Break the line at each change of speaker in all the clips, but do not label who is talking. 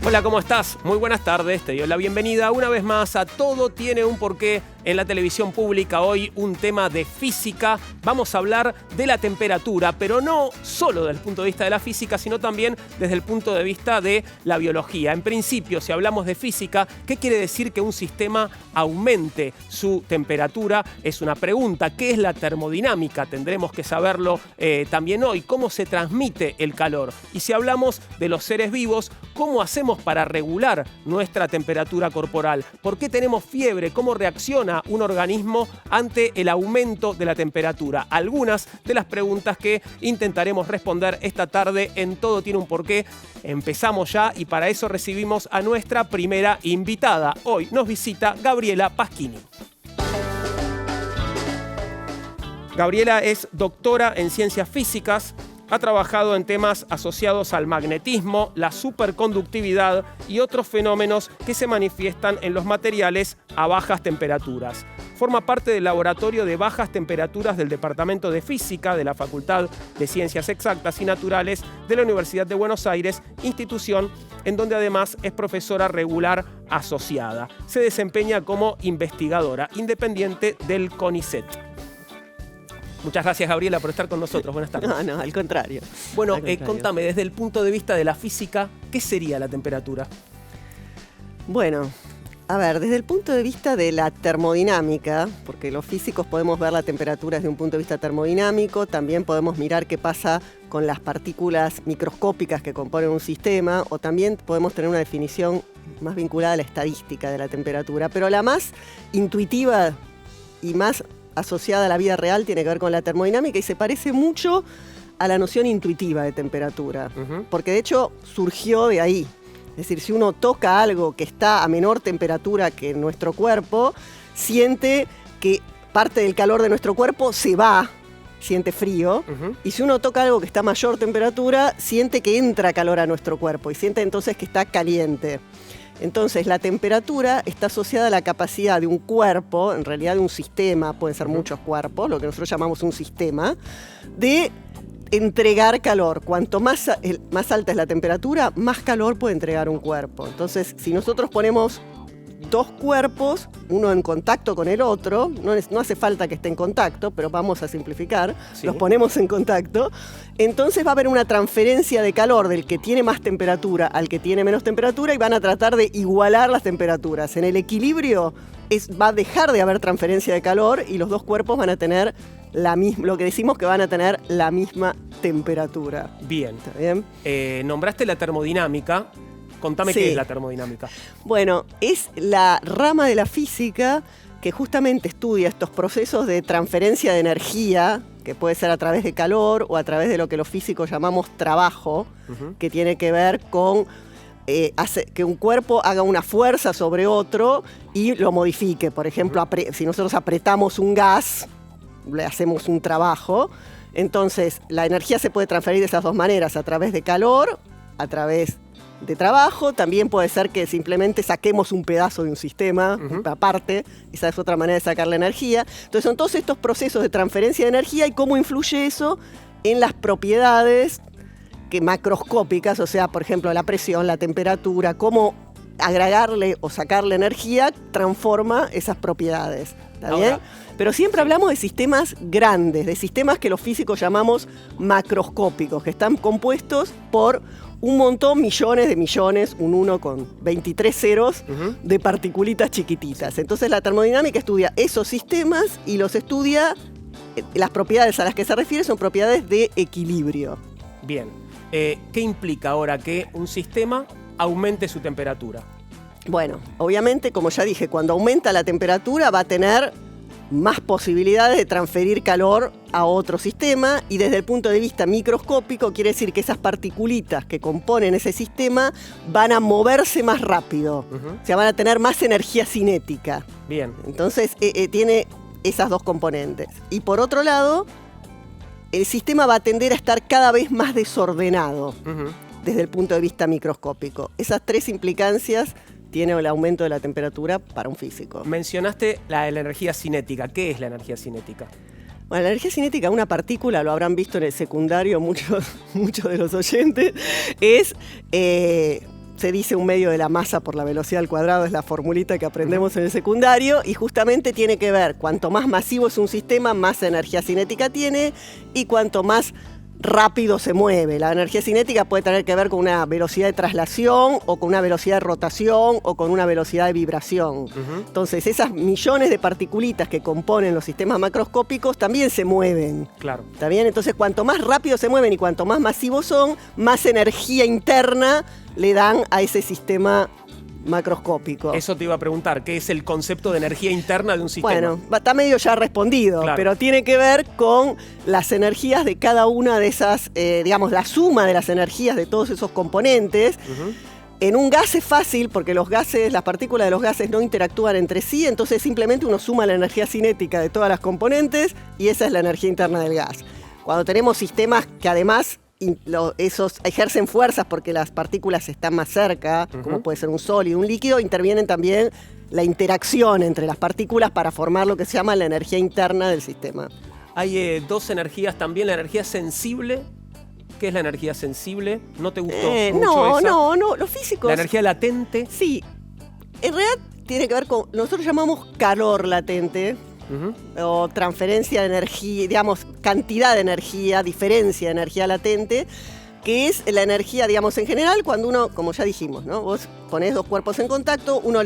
Hola, ¿cómo estás? Muy buenas tardes, te doy la bienvenida una vez más a Todo tiene un porqué en la televisión pública. Hoy un tema de física. Vamos a hablar de la temperatura, pero no solo desde el punto de vista de la física, sino también desde el punto de vista de la biología. En principio, si hablamos de física, ¿qué quiere decir que un sistema aumente su temperatura? Es una pregunta. ¿Qué es la termodinámica? Tendremos que saberlo también hoy. ¿Cómo se transmite el calor? Y si hablamos de los seres vivos, ¿cómo hacemos para regular nuestra temperatura corporal? ¿Por qué tenemos fiebre? ¿Cómo reacciona un organismo ante el aumento de la temperatura? Algunas de las preguntas que intentaremos responder esta tarde en Todo tiene un porqué. Empezamos ya y para eso recibimos a nuestra primera invitada. Hoy nos visita Gabriela Paschini. Gabriela es doctora en ciencias físicas. Ha trabajado en temas asociados al magnetismo, la superconductividad y otros fenómenos que se manifiestan en los materiales a bajas temperaturas. Forma parte del Laboratorio de Bajas Temperaturas del Departamento de Física de la Facultad de Ciencias Exactas y Naturales de la Universidad de Buenos Aires, institución en donde además es profesora regular asociada. Se desempeña como investigadora independiente del CONICET. Muchas gracias, Gabriela, por estar con nosotros. Buenas tardes.
No, al contrario.
Bueno, contame, desde el punto de vista de la física, ¿qué sería la temperatura?
Bueno, a ver, desde el punto de vista de la termodinámica, porque los físicos podemos ver la temperatura desde un punto de vista termodinámico, también podemos mirar qué pasa con las partículas microscópicas que componen un sistema, o también podemos tener una definición más vinculada a la estadística de la temperatura, pero la más intuitiva y más asociada a la vida real tiene que ver con la termodinámica y se parece mucho a la noción intuitiva de temperatura, porque de hecho surgió de ahí. Es decir, si uno toca algo que está a menor temperatura que nuestro cuerpo, siente que parte del calor de nuestro cuerpo se va, siente frío, y si uno toca algo que está a mayor temperatura, siente que entra calor a nuestro cuerpo y siente entonces que está caliente. Entonces, la temperatura está asociada a la capacidad de un cuerpo, en realidad de un sistema, pueden ser muchos cuerpos, lo que nosotros llamamos un sistema, de entregar calor. Cuanto más alta es la temperatura, más calor puede entregar un cuerpo. Entonces, si nosotros ponemos dos cuerpos, uno en contacto con el otro, no hace falta que esté en contacto, pero vamos a simplificar, sí. Los ponemos en contacto, entonces va a haber una transferencia de calor del que tiene más temperatura al que tiene menos temperatura y van a tratar de igualar las temperaturas. En el equilibrio va a dejar de haber transferencia de calor y los dos cuerpos van a tener lo que decimos que van a tener la misma temperatura.
Bien.
¿Está bien?
Nombraste la termodinámica. Contame
sí.
¿Qué es la termodinámica?
Bueno, es la rama de la física que justamente estudia estos procesos de transferencia de energía, que puede ser a través de calor o a través de lo que los físicos llamamos trabajo, que tiene que ver con que un cuerpo haga una fuerza sobre otro y lo modifique. Por ejemplo, si nosotros apretamos un gas, le hacemos un trabajo, entonces la energía se puede transferir de esas dos maneras, a través de calor, a través de trabajo, también puede ser que simplemente saquemos un pedazo de un sistema, una parte, esa es otra manera de sacar la energía. Entonces son todos estos procesos de transferencia de energía y cómo influye eso en las propiedades macroscópicas, o sea, por ejemplo, la presión, la temperatura, cómo agregarle o sacarle energía transforma esas propiedades. ¿Está bien? Pero siempre hablamos de sistemas grandes, de sistemas que los físicos llamamos macroscópicos, que están compuestos por un montón, millones de millones, un 1 con 23 ceros de particulitas chiquititas. Entonces la termodinámica estudia esos sistemas y los estudia, las propiedades a las que se refiere son propiedades de equilibrio.
Bien. ¿Qué implica ahora que un sistema aumente su temperatura?
Bueno, obviamente, como ya dije, cuando aumenta la temperatura va a tener más posibilidades de transferir calor a otro sistema y desde el punto de vista microscópico quiere decir que esas particulitas que componen ese sistema van a moverse más rápido, o sea, van a tener más energía cinética.
Bien.
Entonces tiene esas dos componentes. Y por otro lado, el sistema va a tender a estar cada vez más desordenado desde el punto de vista microscópico. Esas tres implicancias tiene el aumento de la temperatura para un físico.
Mencionaste la energía cinética. ¿Qué es la energía cinética?
Bueno, la energía cinética, una partícula, lo habrán visto en el secundario muchos de los oyentes, es se dice 1/2 de la masa por la velocidad al cuadrado, es la formulita que aprendemos en el secundario, y justamente tiene que ver, cuanto más masivo es un sistema, más energía cinética tiene, y cuanto más rápido se mueve. La energía cinética puede tener que ver con una velocidad de traslación, o con una velocidad de rotación, o con una velocidad de vibración. Entonces, esas millones de particulitas que componen los sistemas macroscópicos también se mueven.
Claro.
¿Está bien? Entonces, cuanto más rápido se mueven y cuanto más masivos son, más energía interna le dan a ese sistema macroscópico.
Eso te iba a preguntar, ¿qué es el concepto de energía interna de un sistema?
Bueno, está medio ya respondido,
claro,
pero tiene que ver con las energías de cada una de esas, digamos, la suma de las energías de todos esos componentes. En un gas es fácil porque los gases, las partículas de los gases no interactúan entre sí, entonces simplemente uno suma la energía cinética de todas las componentes y esa es la energía interna del gas. Cuando tenemos sistemas que además esos ejercen fuerzas porque las partículas están más cerca, como puede ser un sólido, un líquido, intervienen también la interacción entre las partículas para formar lo que se llama la energía interna del sistema.
Hay dos energías también, la energía sensible. ¿Qué es la energía sensible? ¿No te gustó mucho esa?
No, los físicos...
La energía latente.
Sí, en realidad tiene que ver con, nosotros llamamos calor latente, o transferencia de energía, digamos, cantidad de energía, diferencia de energía latente, que es la energía, digamos, en general, cuando uno, como ya dijimos, ¿no? Vos ponés dos cuerpos en contacto, uno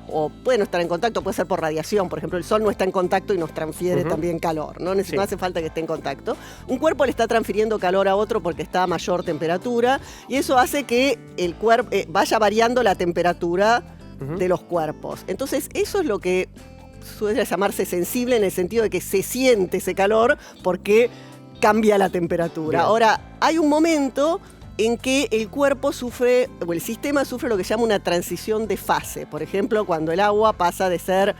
o puede no estar en contacto, puede ser por radiación, por ejemplo, el sol no está en contacto y nos transfiere también calor, ¿no? No hace falta que esté en contacto. Un cuerpo le está transfiriendo calor a otro porque está a mayor temperatura, y eso hace que el cuerpo vaya variando la temperatura de los cuerpos. Entonces, eso es lo que suele llamarse sensible, en el sentido de que se siente ese calor porque cambia la temperatura.
Bien.
Ahora, hay un momento en que el cuerpo sufre, o el sistema sufre lo que se llama una transición de fase. Por ejemplo, cuando el agua pasa de ser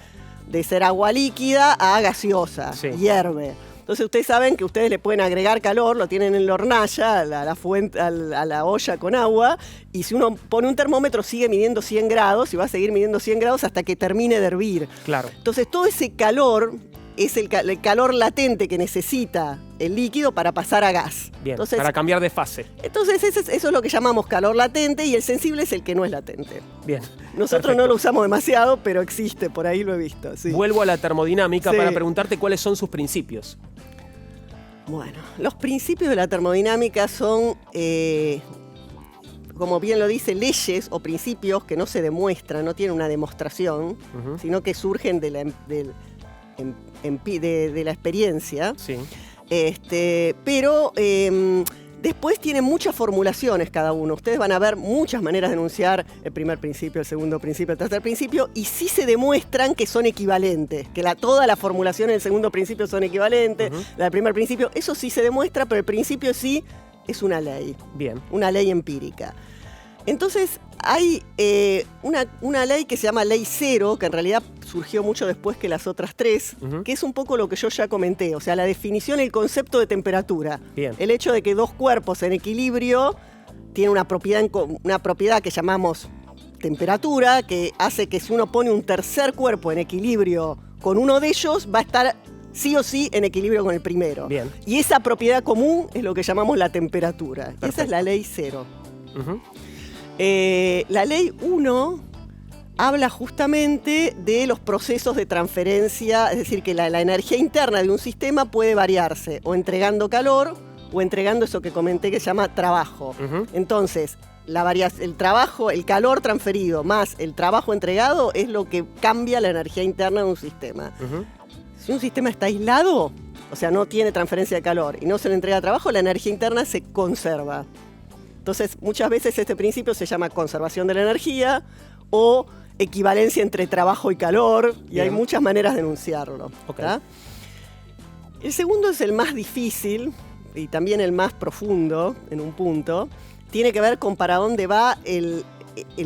agua líquida a gaseosa, hierve. Entonces ustedes saben que ustedes le pueden agregar calor, lo tienen en la hornalla, a la fuente, a la olla con agua, y si uno pone un termómetro sigue midiendo 100 grados y va a seguir midiendo 100 grados hasta que termine de hervir. Claro. Entonces todo ese calor es el calor latente que necesita el líquido para pasar a gas.
Bien,
entonces,
para cambiar de fase.
Entonces eso es lo que llamamos calor latente, y el sensible es el que no es latente.
Bien.
Nosotros
perfecto.
no lo usamos demasiado, pero existe, por ahí lo he visto. Sí.
Vuelvo a la termodinámica para preguntarte cuáles son sus principios.
Bueno, los principios de la termodinámica son, como bien lo dice, leyes o principios que no se demuestran, no tienen una demostración, sino que surgen de la experiencia. Sí. Pero después tienen muchas formulaciones cada uno. Ustedes van a ver muchas maneras de enunciar el primer principio, el segundo principio, el tercer principio, y sí se demuestran que son equivalentes, que toda la formulación del segundo principio son equivalentes, la del primer principio, eso sí se demuestra, pero el principio sí es una ley. Bien. Una ley empírica. Entonces, hay una ley que se llama Ley Cero, que en realidad surgió mucho después que las otras tres, que es un poco lo que yo ya comenté, o sea, la definición, el concepto de temperatura. Bien. El hecho de que dos cuerpos en equilibrio tienen una propiedad que llamamos temperatura, que hace que si uno pone un tercer cuerpo en equilibrio con uno de ellos, va a estar sí o sí en equilibrio con el primero. Bien. Y esa propiedad común es lo que llamamos la temperatura. Perfecto. Esa es la Ley Cero. La Ley 1 habla justamente de los procesos de transferencia, es decir, que la energía interna de un sistema puede variarse o entregando calor o entregando eso que comenté que se llama trabajo. Entonces, el trabajo, el calor transferido más el trabajo entregado es lo que cambia la energía interna de un sistema. Si un sistema está aislado, o sea, no tiene transferencia de calor y no se le entrega trabajo, la energía interna se conserva. Entonces, muchas veces este principio se llama conservación de la energía o equivalencia entre trabajo y calor, y hay muchas maneras de enunciarlo. Okay. El segundo es el más difícil y también el más profundo en un punto. Tiene que ver con para dónde va el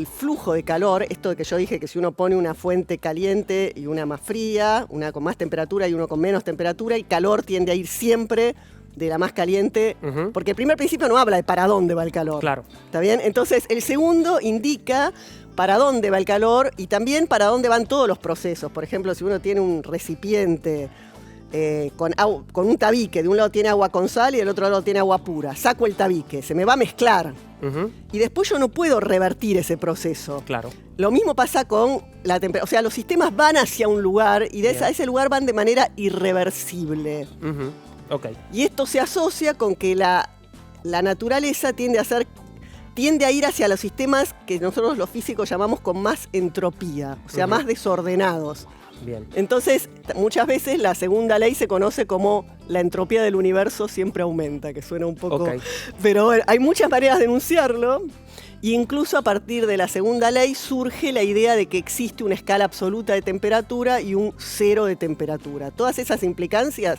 flujo de calor, esto de que yo dije que si uno pone una fuente caliente y una más fría, una con más temperatura y uno con menos temperatura, el calor tiende a ir siempre de la más caliente, porque el primer principio no habla de para dónde va el calor. Claro. ¿Está bien? Entonces, el segundo indica para dónde va el calor y también para dónde van todos los procesos. Por ejemplo, si uno tiene un recipiente con un tabique. De un lado tiene agua con sal y del otro lado tiene agua pura. Saco el tabique, se me va a mezclar. Y después yo no puedo revertir ese proceso.
Claro.
Lo mismo pasa con la temperatura. O sea, los sistemas van hacia un lugar y a ese lugar van de manera irreversible.
Okay.
Y esto se asocia con que la naturaleza tiende a ir hacia los sistemas que nosotros los físicos llamamos con más entropía, o sea, más desordenados.
Bien.
Entonces, muchas veces la segunda ley se conoce como la entropía del universo siempre aumenta, que suena un poco...
Okay.
Pero bueno, hay muchas maneras de enunciarlo. Y incluso a partir de la segunda ley surge la idea de que existe una escala absoluta de temperatura y un cero de temperatura. Todas esas implicancias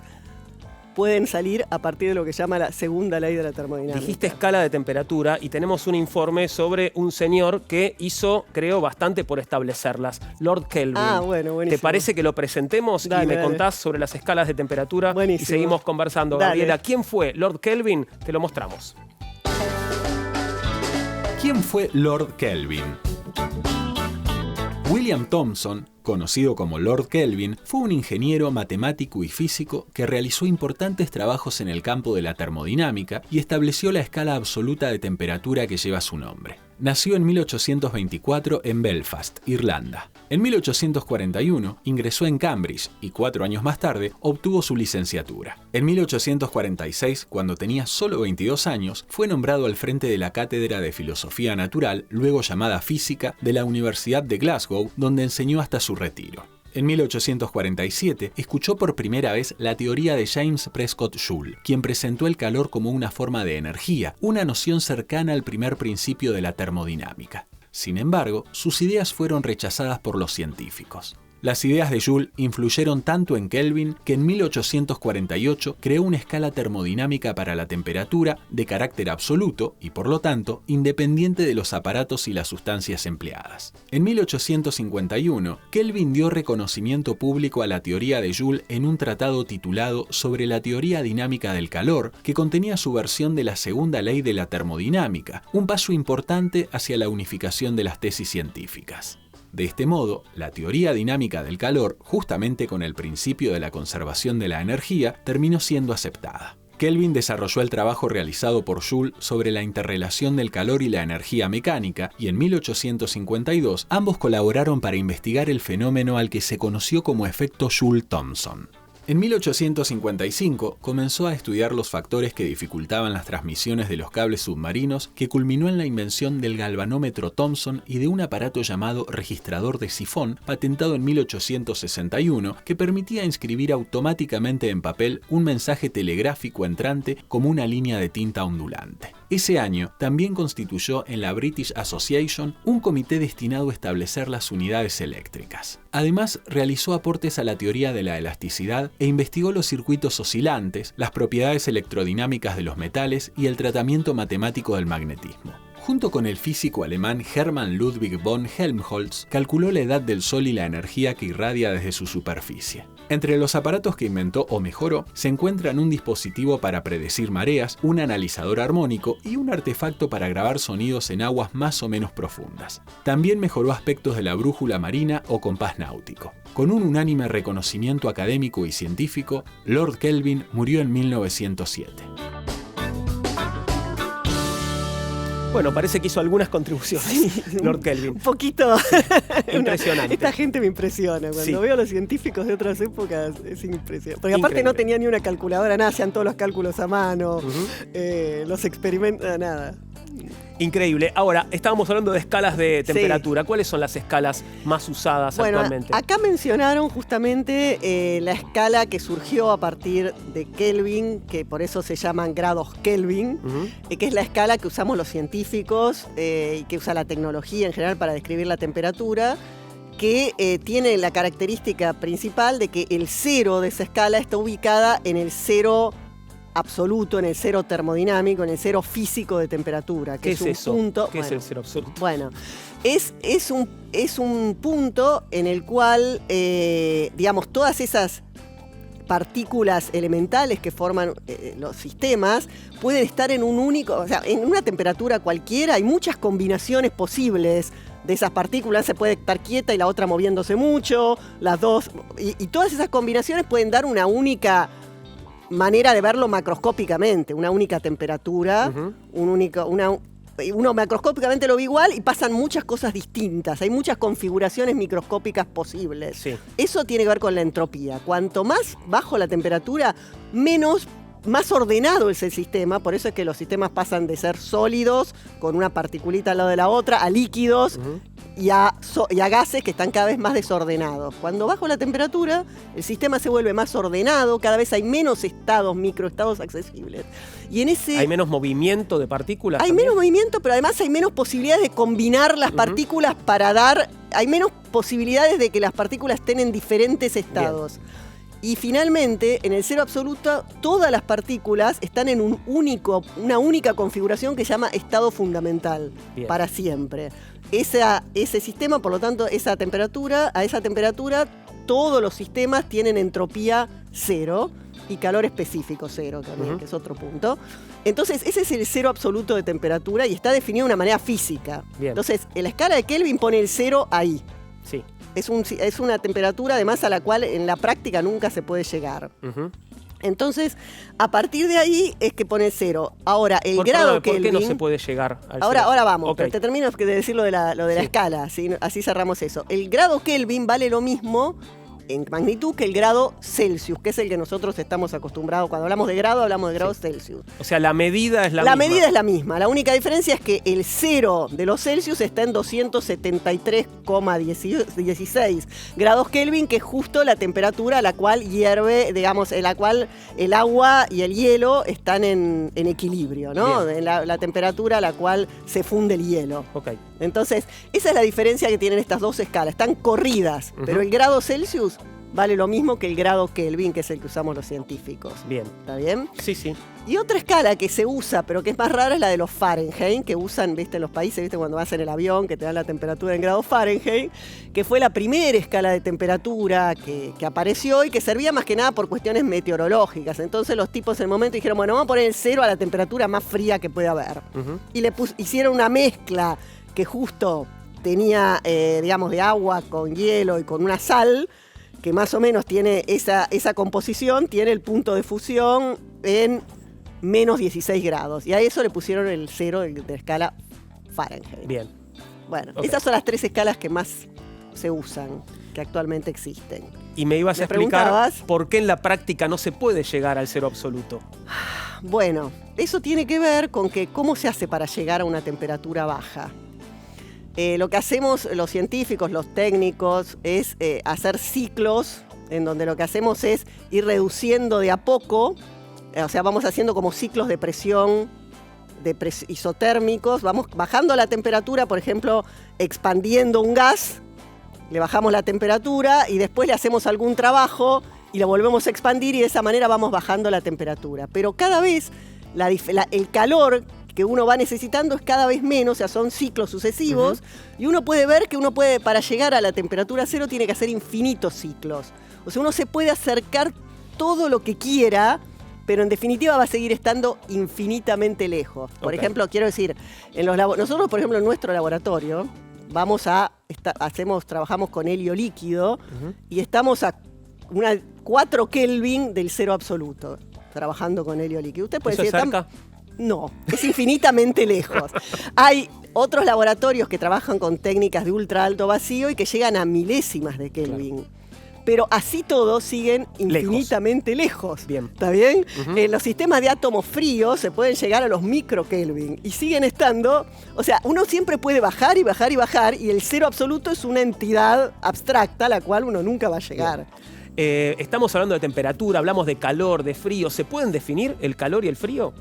pueden salir a partir de lo que se llama la segunda ley de la termodinámica.
Dijiste escala de temperatura y tenemos un informe sobre un señor que hizo, creo, bastante por establecerlas, Lord Kelvin.
Ah, bueno, buenísimo.
¿Te parece que lo presentemos y me contás sobre las escalas de temperatura?
Buenísimo.
Y seguimos conversando.
Dale.
Gabriela, ¿quién fue Lord Kelvin? Te lo mostramos.
¿Quién fue Lord Kelvin? William Thomson, conocido como Lord Kelvin, fue un ingeniero, matemático y físico que realizó importantes trabajos en el campo de la termodinámica y estableció la escala absoluta de temperatura que lleva su nombre. Nació en 1824 en Belfast, Irlanda. En 1841 ingresó en Cambridge y 4 años más tarde obtuvo su licenciatura. En 1846, cuando tenía solo 22 años, fue nombrado al frente de la Cátedra de Filosofía Natural, luego llamada Física, de la Universidad de Glasgow, donde enseñó hasta su retiro. En 1847 escuchó por primera vez la teoría de James Prescott Joule, quien presentó el calor como una forma de energía, una noción cercana al primer principio de la termodinámica. Sin embargo, sus ideas fueron rechazadas por los científicos. Las ideas de Joule influyeron tanto en Kelvin que en 1848 creó una escala termodinámica para la temperatura de carácter absoluto y, por lo tanto, independiente de los aparatos y las sustancias empleadas. En 1851, Kelvin dio reconocimiento público a la teoría de Joule en un tratado titulado Sobre la teoría dinámica del calor, que contenía su versión de la segunda ley de la termodinámica, un paso importante hacia la unificación de las tesis científicas. De este modo, la teoría dinámica del calor, justamente con el principio de la conservación de la energía, terminó siendo aceptada. Kelvin desarrolló el trabajo realizado por Joule sobre la interrelación del calor y la energía mecánica, y en 1852 ambos colaboraron para investigar el fenómeno al que se conoció como efecto Joule-Thomson. En 1855 comenzó a estudiar los factores que dificultaban las transmisiones de los cables submarinos, que culminó en la invención del galvanómetro Thomson y de un aparato llamado registrador de sifón, patentado en 1861, que permitía inscribir automáticamente en papel un mensaje telegráfico entrante como una línea de tinta ondulante. Ese año también constituyó en la British Association un comité destinado a establecer las unidades eléctricas. Además, realizó aportes a la teoría de la elasticidad e investigó los circuitos oscilantes, las propiedades electrodinámicas de los metales y el tratamiento matemático del magnetismo. Junto con el físico alemán Hermann Ludwig von Helmholtz, calculó la edad del Sol y la energía que irradia desde su superficie. Entre los aparatos que inventó o mejoró, se encuentran un dispositivo para predecir mareas, un analizador armónico y un artefacto para grabar sonidos en aguas más o menos profundas. También mejoró aspectos de la brújula marina o compás náutico. Con un unánime reconocimiento académico y científico, Lord Kelvin murió en 1907.
Bueno, parece que hizo algunas contribuciones,
Sí,
Lord Kelvin.
Un poquito.
Impresionante.
Esta gente me impresiona. Cuando veo a los científicos de otras épocas, es impresionante. Porque aparte no tenía ni una calculadora, nada, hacían todos los cálculos a mano, los experimentos, nada.
Increíble. Ahora, estábamos hablando de escalas de temperatura. Sí. ¿Cuáles son las escalas más usadas actualmente?
Acá mencionaron justamente la escala que surgió a partir de Kelvin, que por eso se llaman grados Kelvin, que es la escala que usamos los científicos y que usa la tecnología en general para describir la temperatura, que tiene la característica principal de que el cero de esa escala está ubicada en el cero absoluto, en el cero termodinámico, en el cero físico de temperatura.
¿Qué es eso?
Punto,
¿Qué es el cero absoluto?
Bueno, es un punto en el cual, digamos, todas esas partículas elementales que forman los sistemas pueden estar en un único, o sea, en una temperatura cualquiera hay muchas combinaciones posibles de esas partículas, se puede estar quieta y la otra moviéndose mucho, las dos, y todas esas combinaciones pueden dar una única manera de verlo macroscópicamente, una única temperatura, uno macroscópicamente lo ve igual y pasan muchas cosas distintas, hay muchas configuraciones microscópicas posibles.
Sí.
Eso tiene que ver con la entropía. Cuanto más bajo la temperatura, más ordenado es el sistema, por eso es que los sistemas pasan de ser sólidos, con una particulita al lado de la otra, a líquidos y a gases que están cada vez más desordenados. Cuando bajo la temperatura, el sistema se vuelve más ordenado, cada vez hay menos microestados accesibles. Y
¿Hay menos movimiento de partículas?
Hay menos movimiento, pero además hay menos posibilidades de combinar las partículas hay menos posibilidades de que las partículas estén en diferentes estados. Bien. Y finalmente, en el cero absoluto, todas las partículas están en una única configuración que se llama estado fundamental. Bien. Para siempre. Ese sistema, por lo tanto, a esa temperatura, todos los sistemas tienen entropía cero y calor específico cero también, que es otro punto. Entonces, ese es el cero absoluto de temperatura y está definido de una manera física. Bien. Entonces, en la escala de Kelvin pone el cero ahí.
Sí.
Es una temperatura, además, a la cual en la práctica nunca se puede llegar. Entonces, a partir de ahí es que pone cero. Ahora, el grado Kelvin...
¿Por qué no se puede llegar al cero?
Ahora vamos,
okay.
Te termino de decir lo de la escala, ¿sí? Así cerramos eso. El grado Kelvin vale lo mismo en magnitud que el grado Celsius, que es el que nosotros estamos acostumbrados. Cuando hablamos de grado, hablamos de grados Celsius.
O sea, la medida es la misma.
La medida es la misma. La única diferencia es que el cero de los Celsius está en 273,16 grados Kelvin, que es justo la temperatura a la cual hierve, digamos, en la cual el agua y el hielo están en equilibrio, ¿no? En la temperatura a la cual se funde el hielo.
Okay.
Entonces, esa es la diferencia que tienen estas dos escalas. Están corridas, pero el grado Celsius vale lo mismo que el grado Kelvin, que es el que usamos los científicos.
Bien.
¿Está bien?
Sí, sí.
Y otra escala que se usa, pero que es más rara, es la de los Fahrenheit, que usan, viste, en los países, viste, cuando vas en el avión, que te dan la temperatura en grados Fahrenheit, que fue la primera escala de temperatura que apareció y que servía más que nada por cuestiones meteorológicas. Entonces los tipos en el momento dijeron, bueno, vamos a poner el cero a la temperatura más fría que puede haber. Y hicieron una mezcla que justo tenía, digamos, de agua con hielo y con una sal, que más o menos tiene esa composición, tiene el punto de fusión en menos 16 grados. Y a eso le pusieron el cero de escala Fahrenheit.
Bien.
Bueno, esas son las tres escalas que más se usan, que actualmente existen.
Y me ibas a explicar por qué en la práctica no se puede llegar al cero absoluto.
Bueno, eso tiene que ver con que cómo se hace para llegar a una temperatura baja. Lo que hacemos los científicos, los técnicos, es hacer ciclos en donde lo que hacemos es ir reduciendo de a poco, o sea, vamos haciendo como ciclos de presión, isotérmicos, vamos bajando la temperatura, por ejemplo, expandiendo un gas, le bajamos la temperatura y después le hacemos algún trabajo y lo volvemos a expandir y de esa manera vamos bajando la temperatura. Pero cada vez el calor que uno va necesitando es cada vez menos, o sea, son ciclos sucesivos, y uno puede ver que para llegar a la temperatura cero tiene que hacer infinitos ciclos. O sea, uno se puede acercar todo lo que quiera, pero en definitiva va a seguir estando infinitamente lejos. Por ejemplo, quiero decir, nosotros, por ejemplo, en nuestro laboratorio, trabajamos con helio líquido y estamos a 4 Kelvin del cero absoluto, trabajando con helio líquido. Usted puede
¿Eso
decir,
es cerca?
No, es infinitamente lejos. Hay otros laboratorios que trabajan con técnicas de ultra alto vacío y que llegan a milésimas de Kelvin. Claro. Pero así todos siguen infinitamente lejos.
Bien.
¿Está bien? En los sistemas de átomos fríos se pueden llegar a los microkelvin y siguen estando... O sea, uno siempre puede bajar y bajar y bajar y el cero absoluto es una entidad abstracta a la cual uno nunca va a llegar.
Estamos hablando de temperatura, hablamos de calor, de frío. ¿Se pueden definir el calor y el frío?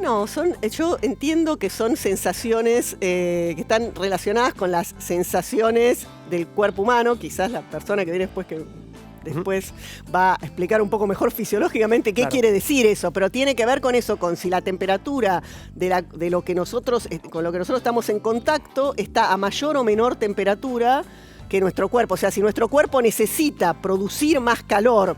No, yo entiendo que son sensaciones que están relacionadas con las sensaciones del cuerpo humano. Quizás la persona que viene después va a explicar un poco mejor fisiológicamente qué quiere decir eso, pero tiene que ver con eso, con si la temperatura de lo que nosotros, con lo que nosotros estamos en contacto está a mayor o menor temperatura que nuestro cuerpo. O sea, si nuestro cuerpo necesita producir más calor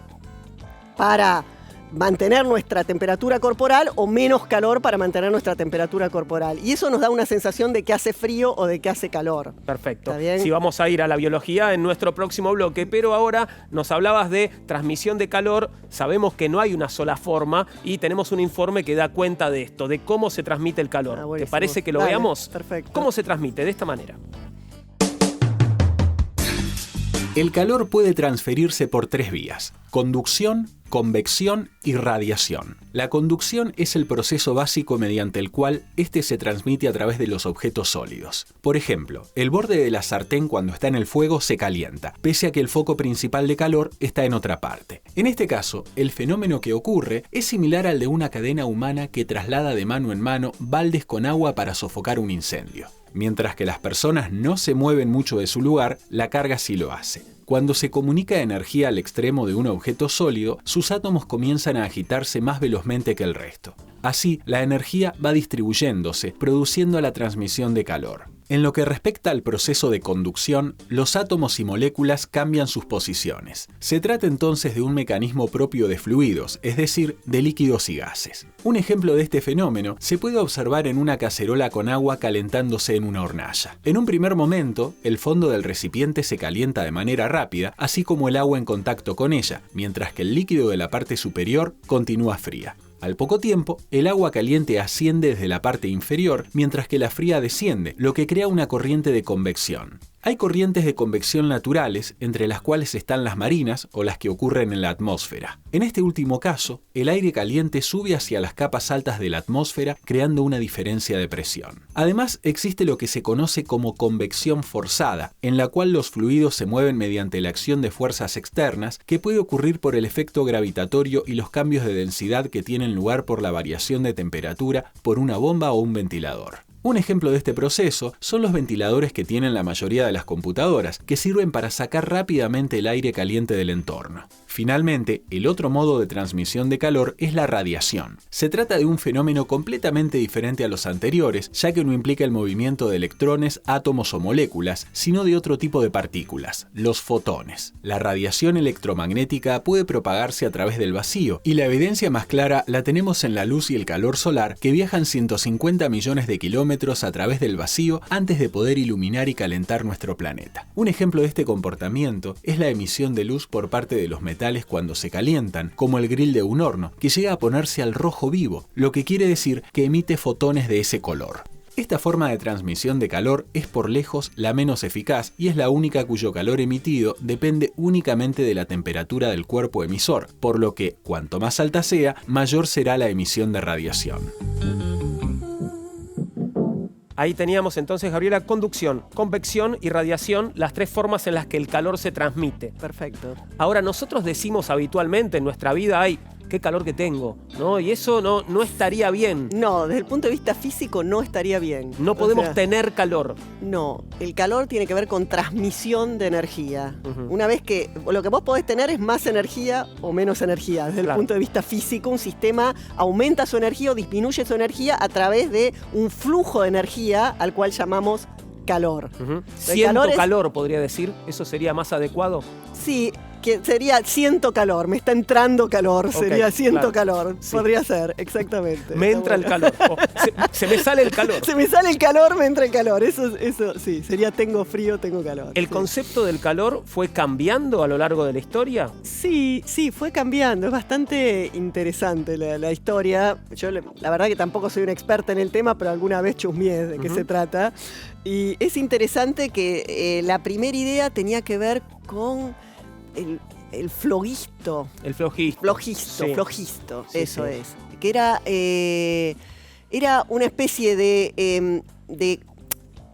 para mantener nuestra temperatura corporal o menos calor para mantener nuestra temperatura corporal. Y eso nos da una sensación de que hace frío o de que hace calor.
Perfecto.
¿Está bien?
Sí, vamos a ir a la biología en nuestro próximo bloque, pero ahora nos hablabas de transmisión de calor. Sabemos que no hay una sola forma y tenemos un informe que da cuenta de esto, de cómo se transmite el calor. ¿Te parece que lo veamos?
Perfecto.
¿Cómo se transmite? De esta manera.
El calor puede transferirse por 3 vías: conducción, convección y radiación. La conducción es el proceso básico mediante el cual este se transmite a través de los objetos sólidos. Por ejemplo, el borde de la sartén cuando está en el fuego se calienta, pese a que el foco principal de calor está en otra parte. En este caso, el fenómeno que ocurre es similar al de una cadena humana que traslada de mano en mano baldes con agua para sofocar un incendio. Mientras que las personas no se mueven mucho de su lugar, la carga sí lo hace. Cuando se comunica energía al extremo de un objeto sólido, sus átomos comienzan a agitarse más velozmente que el resto. Así, la energía va distribuyéndose, produciendo la transmisión de calor. En lo que respecta al proceso de conducción, los átomos y moléculas cambian sus posiciones. Se trata entonces de un mecanismo propio de fluidos, es decir, de líquidos y gases. Un ejemplo de este fenómeno se puede observar en una cacerola con agua calentándose en una hornalla. En un primer momento, el fondo del recipiente se calienta de manera rápida, así como el agua en contacto con ella, mientras que el líquido de la parte superior continúa fría. Al poco tiempo, el agua caliente asciende desde la parte inferior, mientras que la fría desciende, lo que crea una corriente de convección. Hay corrientes de convección naturales, entre las cuales están las marinas o las que ocurren en la atmósfera. En este último caso, el aire caliente sube hacia las capas altas de la atmósfera, creando una diferencia de presión. Además, existe lo que se conoce como convección forzada, en la cual los fluidos se mueven mediante la acción de fuerzas externas, que puede ocurrir por el efecto gravitatorio y los cambios de densidad que tienen lugar por la variación de temperatura por una bomba o un ventilador. Un ejemplo de este proceso son los ventiladores que tienen la mayoría de las computadoras, que sirven para sacar rápidamente el aire caliente del entorno. Finalmente, el otro modo de transmisión de calor es la radiación. Se trata de un fenómeno completamente diferente a los anteriores, ya que no implica el movimiento de electrones, átomos o moléculas, sino de otro tipo de partículas, los fotones. La radiación electromagnética puede propagarse a través del vacío, y la evidencia más clara la tenemos en la luz y el calor solar, que viajan 150 millones de kilómetros a través del vacío antes de poder iluminar y calentar nuestro planeta. Un ejemplo de este comportamiento es la emisión de luz por parte de los metales cuando se calientan, como el grill de un horno, que llega a ponerse al rojo vivo, lo que quiere decir que emite fotones de ese color. Esta forma de transmisión de calor es por lejos la menos eficaz y es la única cuyo calor emitido depende únicamente de la temperatura del cuerpo emisor, por lo que, cuanto más alta sea, mayor será la emisión de radiación.
Ahí teníamos entonces, Gabriela, conducción, convección y radiación, las 3 formas en las que el calor se transmite.
Perfecto.
Ahora, nosotros decimos habitualmente en nuestra vida, ay, qué calor que tengo, ¿no? Y eso no estaría bien.
No, desde el punto de vista físico no estaría bien.
No podemos tener calor.
No, el calor tiene que ver con transmisión de energía. Una vez que lo que vos podés tener es más energía o menos energía. Desde el punto de vista físico, un sistema aumenta su energía o disminuye su energía a través de un flujo de energía al cual llamamos calor.
Siento calor, podría decir. ¿Eso sería más adecuado?
Sí, que sería siento calor, me está entrando calor, sería siento calor. Sí. Podría ser, exactamente.
Me entra el calor. Se me sale el calor.
Se me sale el calor, me entra el calor. Eso sí, sería tengo frío, tengo calor.
¿El concepto del calor fue cambiando a lo largo de la historia?
Sí, fue cambiando. Es bastante interesante la historia. Yo la verdad que tampoco soy una experta en el tema, pero alguna vez chusmeé de qué se trata. Y es interesante que la primera idea tenía que ver con el flogisto.
El flogisto.
Flogisto, sí, eso sí. Es. Que era una especie de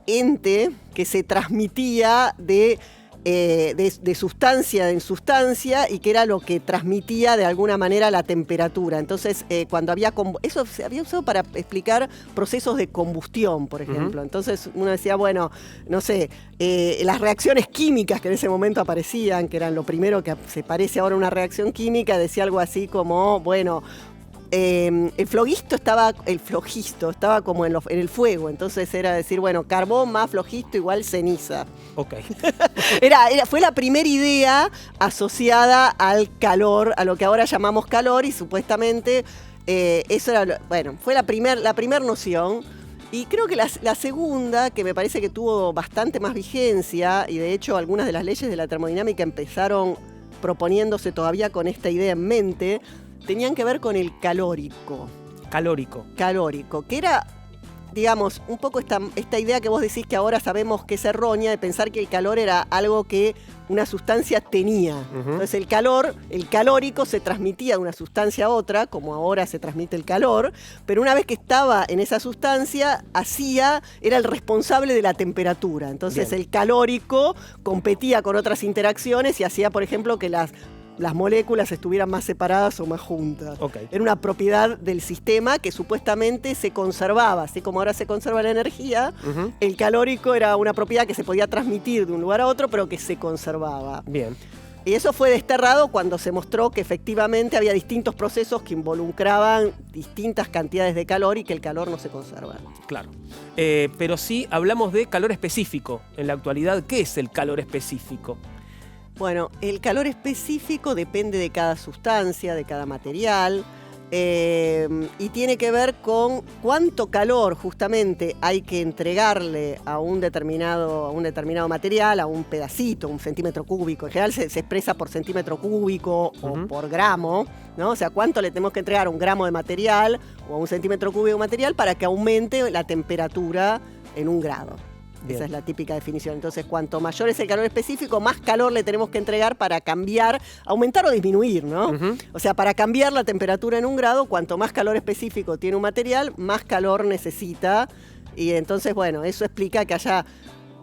ente que se transmitía de sustancia en sustancia y que era lo que transmitía de alguna manera la temperatura. Entonces, cuando eso se había usado para explicar procesos de combustión, por ejemplo. Entonces, uno decía, bueno, no sé, las reacciones químicas que en ese momento aparecían, que eran lo primero que se parece ahora a una reacción química, decía algo así como, bueno, el flogisto estaba como en el fuego, entonces era decir, bueno, carbón más flogisto igual ceniza.
Ok.
Fue la primera idea asociada al calor, a lo que ahora llamamos calor, y supuestamente eso era, bueno, fue la primera noción. Y creo que la segunda, que me parece que tuvo bastante más vigencia, y de hecho algunas de las leyes de la termodinámica empezaron proponiéndose todavía con esta idea en mente, tenían que ver con el calórico. Calórico, que era, digamos, un poco esta idea que vos decís que ahora sabemos que es errónea, de pensar que el calor era algo que una sustancia tenía. Entonces el calórico se transmitía de una sustancia a otra, como ahora se transmite el calor, pero una vez que estaba en esa sustancia, era el responsable de la temperatura. Entonces el calórico competía con otras interacciones y hacía, por ejemplo, que las moléculas estuvieran más separadas o más juntas.
Okay.
Era una propiedad del sistema que supuestamente se conservaba, así como ahora se conserva la energía, el calórico era una propiedad que se podía transmitir de un lugar a otro, pero que se conservaba.
Bien.
Y eso fue desterrado cuando se mostró que efectivamente había distintos procesos que involucraban distintas cantidades de calor y que el calor no se conserva.
Claro. Pero sí hablamos de calor específico. En la actualidad, ¿qué es el calor específico?
Bueno, el calor específico depende de cada sustancia, de cada material, y tiene que ver con cuánto calor justamente hay que entregarle a un determinado material, a un pedacito, un centímetro cúbico. En general se expresa por centímetro cúbico o por gramo, ¿no? O sea, cuánto le tenemos que entregar a un gramo de material o a un centímetro cúbico de material para que aumente la temperatura en 1 grado. Bien. Esa es la típica definición. Entonces, cuanto mayor es el calor específico, más calor le tenemos que entregar para cambiar, aumentar o disminuir, ¿no? O sea, para cambiar la temperatura en 1 grado, cuanto más calor específico tiene un material, más calor necesita. Y entonces, bueno, eso explica que haya,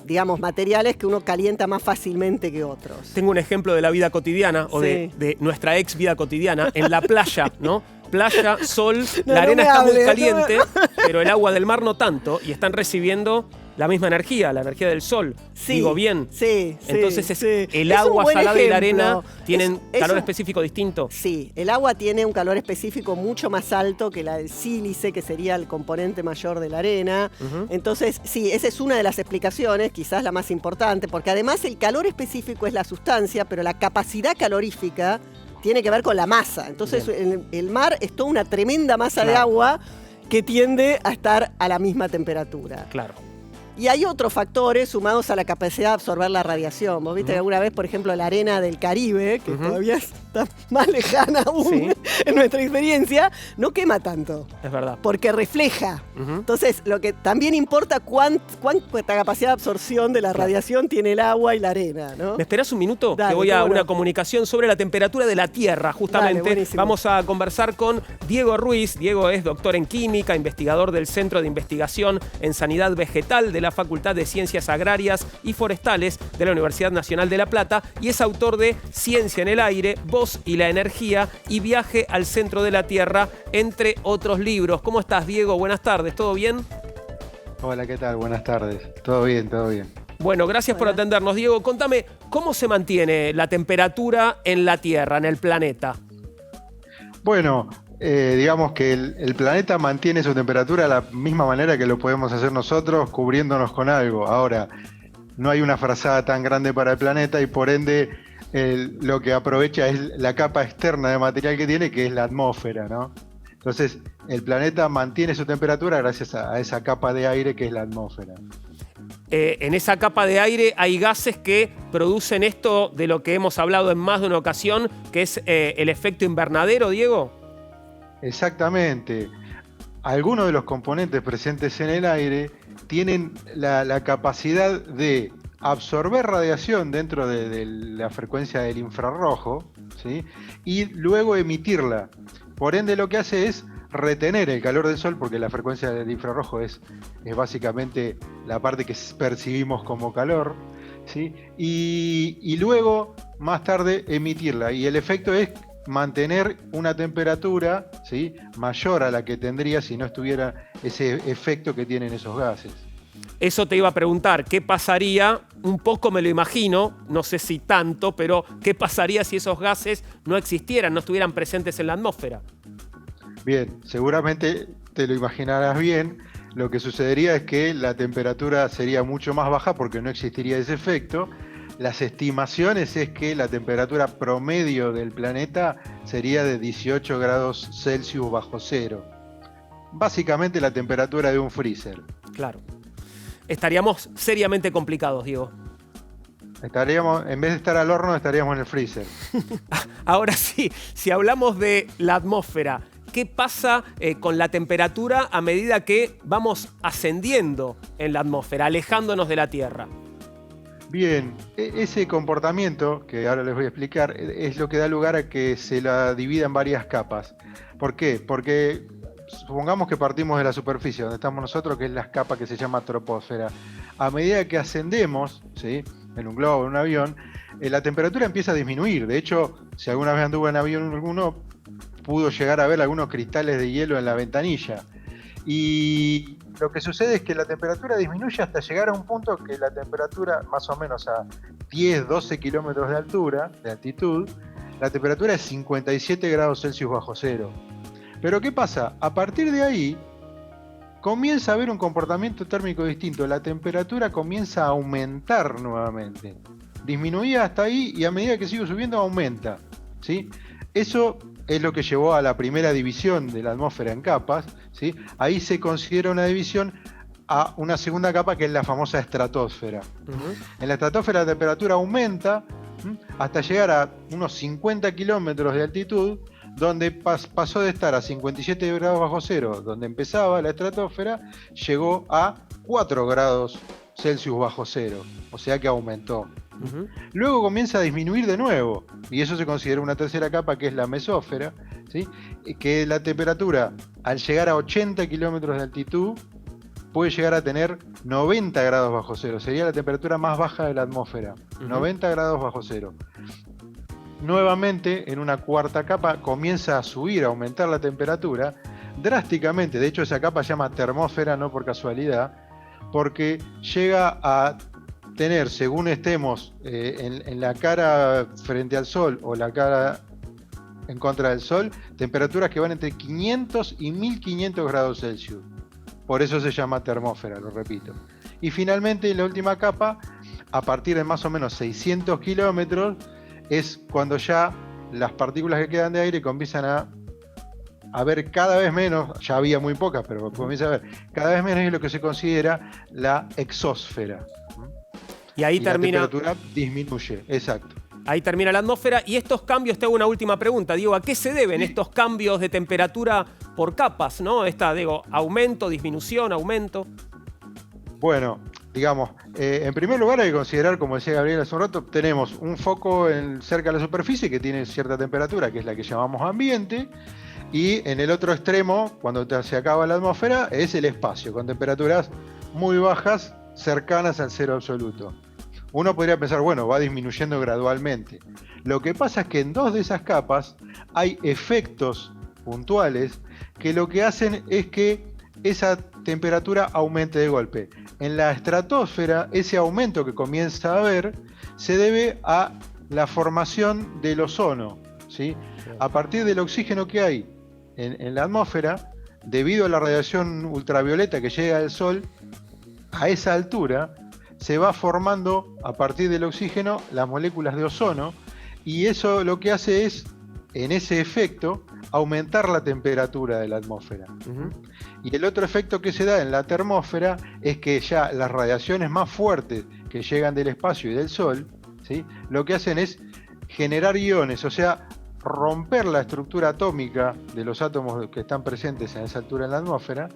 digamos, materiales que uno calienta más fácilmente que otros.
Tengo un ejemplo de la vida cotidiana, o de nuestra ex vida cotidiana, en la playa, ¿no? Playa, sol, la arena está muy caliente, pero el agua del mar no tanto, y están recibiendo la misma energía, la energía del sol.
Sí,
digo bien.
Sí.
Entonces el agua salada y la arena tienen calor específico distinto.
Sí, el agua tiene un calor específico mucho más alto que la del sílice, que sería el componente mayor de la arena. Entonces, sí, esa es una de las explicaciones, quizás la más importante, porque además el calor específico es la sustancia, pero la capacidad calorífica tiene que ver con la masa. Entonces el mar es toda una tremenda masa de agua que tiende a estar a la misma temperatura.
Claro.
Y hay otros factores sumados a la capacidad de absorber la radiación. Vos viste que alguna vez, por ejemplo, la arena del Caribe, que todavía está más lejana aún en nuestra experiencia, no quema tanto.
Es verdad.
Porque refleja. Entonces, lo que también importa cuánta capacidad de absorción de la radiación tiene el agua y la arena, ¿no?
¿Me esperás un minuto?
Dale,
que voy a una comunicación sobre la temperatura de la Tierra, justamente.
Dale,
vamos a conversar con Diego Ruiz. Diego es doctor en química, investigador del Centro de Investigación en Sanidad Vegetal de la Facultad de Ciencias Agrarias y Forestales de la Universidad Nacional de La Plata y es autor de Ciencia en el Aire, Voz y la Energía y Viaje al Centro de la Tierra, entre otros libros. ¿Cómo estás, Diego? Buenas tardes, ¿todo bien?
Hola, ¿qué tal? Buenas tardes. Todo bien, todo bien.
Bueno, gracias por atendernos, Diego. Contame, ¿cómo se mantiene la temperatura en la Tierra, en el planeta?
Bueno, digamos que el planeta mantiene su temperatura de la misma manera que lo podemos hacer nosotros, cubriéndonos con algo. Ahora, no hay una frazada tan grande para el planeta y por ende lo que aprovecha es la capa externa de material que tiene, que es la atmósfera, ¿no? Entonces, el planeta mantiene su temperatura gracias a esa capa de aire que es la atmósfera.
En esa capa de aire hay gases que producen esto de lo que hemos hablado en más de una ocasión, que es el efecto invernadero, Diego.
Exactamente. Algunos de los componentes presentes en el aire tienen la capacidad de absorber radiación dentro de la frecuencia del infrarrojo, ¿sí? Y luego emitirla. Por ende, lo que hace es retener el calor del sol, porque la frecuencia del infrarrojo es básicamente la parte que percibimos como calor, ¿sí? Y luego, más tarde, emitirla. Y el efecto es mantener una temperatura, ¿sí?, mayor a la que tendría si no estuviera ese efecto que tienen esos gases.
Eso te iba a preguntar, ¿qué pasaría? Un poco me lo imagino, no sé si tanto, pero ¿qué pasaría si esos gases no existieran, no estuvieran presentes en la atmósfera?
Bien, seguramente te lo imaginarás bien. Lo que sucedería es que la temperatura sería mucho más baja porque no existiría ese efecto. Las estimaciones es que la temperatura promedio del planeta sería de 18 grados Celsius bajo cero. Básicamente la temperatura de un freezer.
Claro. Estaríamos seriamente complicados, Diego.
Estaríamos, en vez de estar al horno, estaríamos en el freezer.
Ahora sí, si hablamos de la atmósfera, ¿qué pasa con la temperatura a medida que vamos ascendiendo en la atmósfera, alejándonos de la Tierra?
Bien, ese comportamiento, que ahora les voy a explicar, es lo que da lugar a que se la divida en varias capas. ¿Por qué? Porque supongamos que partimos de la superficie, donde estamos nosotros, que es la capa que se llama troposfera. A medida que ascendemos, ¿sí?, en un globo, en un avión, la temperatura empieza a disminuir. De hecho, si alguna vez anduvo en avión alguno, pudo llegar a ver algunos cristales de hielo en la ventanilla. Y lo que sucede es que la temperatura disminuye hasta llegar a un punto que la temperatura, más o menos a 10, 12 kilómetros de altura, de altitud, la temperatura es 57 grados Celsius bajo cero. Pero ¿qué pasa? A partir de ahí comienza a haber un comportamiento térmico distinto. La temperatura comienza a aumentar nuevamente. Disminuía hasta ahí y a medida que sigue subiendo aumenta, ¿sí? Eso es lo que llevó a la primera división de la atmósfera en capas, ¿sí? Ahí se considera una división a una segunda capa que es la famosa estratosfera. En la estratosfera la temperatura aumenta hasta llegar a unos 50 kilómetros de altitud, donde pasó de estar a 57 grados bajo cero, donde empezaba la estratosfera, llegó a 4 grados Celsius bajo cero, o sea que aumentó. Luego comienza a disminuir de nuevo, y eso se considera una tercera capa que es la mesósfera, ¿sí?, que la temperatura al llegar a 80 kilómetros de altitud puede llegar a tener 90 grados bajo cero, sería la temperatura más baja de la atmósfera, 90 grados bajo cero. Nuevamente, en una cuarta capa, comienza a subir, a aumentar la temperatura drásticamente. De hecho, esa capa se llama termósfera, no por casualidad, porque llega a tener, según estemos en la cara frente al Sol o la cara en contra del Sol, temperaturas que van entre 500 y 1500 grados Celsius. Por eso se llama termósfera, lo repito. Y finalmente, en la última capa, a partir de más o menos 600 kilómetros, es cuando ya las partículas que quedan de aire comienzan a ver cada vez menos, ya había muy pocas, pero comienza a ver cada vez menos, es lo que se considera la exósfera.
Y ahí termina.
La temperatura disminuye, exacto.
Ahí termina la atmósfera. Y estos cambios, te hago una última pregunta, Diego, ¿a qué se deben estos cambios de temperatura por capas, ¿no? Digo, aumento, disminución, aumento.
Bueno, digamos, en primer lugar hay que considerar, como decía Gabriel hace un rato, tenemos un foco cerca de la superficie que tiene cierta temperatura, que es la que llamamos ambiente, y en el otro extremo, cuando se acaba la atmósfera, es el espacio, con temperaturas muy bajas, cercanas al cero absoluto. Uno podría pensar, bueno, va disminuyendo gradualmente. Lo que pasa es que en dos de esas capas hay efectos puntuales que lo que hacen es que esa temperatura aumente de golpe. En la estratosfera, ese aumento que comienza a haber se debe a la formación del ozono, ¿sí? A partir del oxígeno que hay en la atmósfera, debido a la radiación ultravioleta que llega del Sol, a esa altura se va formando a partir del oxígeno las moléculas de ozono, y eso lo que hace es, en ese efecto, aumentar la temperatura de la atmósfera. Y el otro efecto que se da en la termósfera es que ya las radiaciones más fuertes que llegan del espacio y del Sol, ¿sí?, lo que hacen es generar iones, o sea, romper la estructura atómica de los átomos que están presentes en esa altura en la atmósfera,